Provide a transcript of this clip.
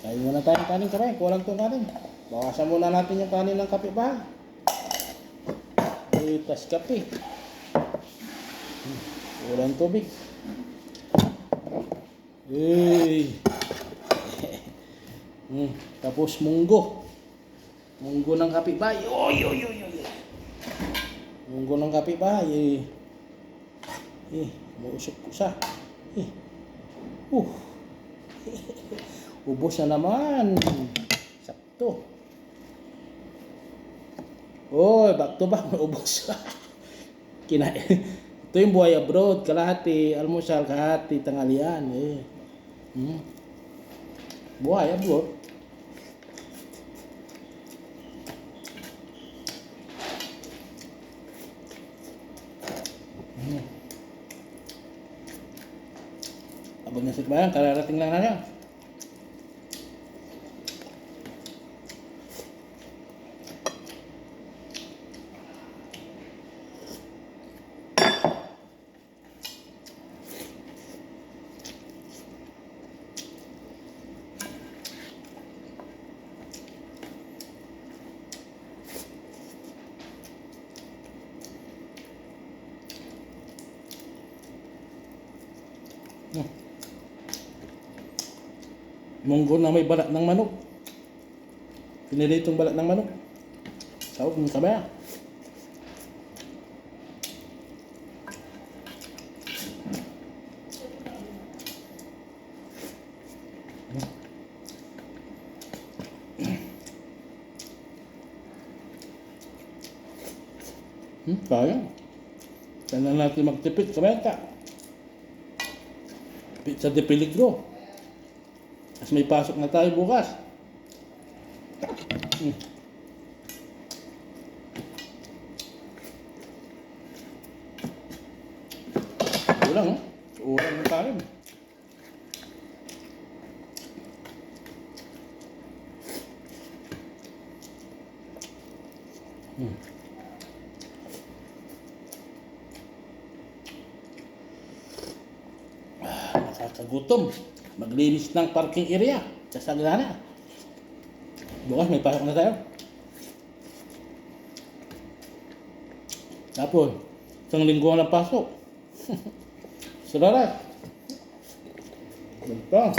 Kain muna tayong kanin kamay. Kulang tong kanin. Bawasan muna natin yung kanin ng kapitbahay. Itas kape. Kulang tubig. Tapos munggo. Munggo ng kapitbahay. Oy. Munggo ng kapitbahay. Mausok ko siya. Ubos na naman. Sakto. Oy, back to back. Ubos. Ito yung buhay abroad. Kalahati almusal, kalahati tanghalian. Buhay abroad. Abang nasi kebayang, kararating lang na niya. Munggo na may balat ng manok. Piniritong balat ng manok. Sawag ng kabaya. Kaya. Kailan natin magtipid sa benta. Pizza de peligro. As may pasok na tayo bukas. Ulang, ulang ng kain. Nakakagutom. Maglinis ng parking area sa Sagrada. Bukas may pasok na tayo. Tapos, isang linggo na pasok. Salarat. Ganito.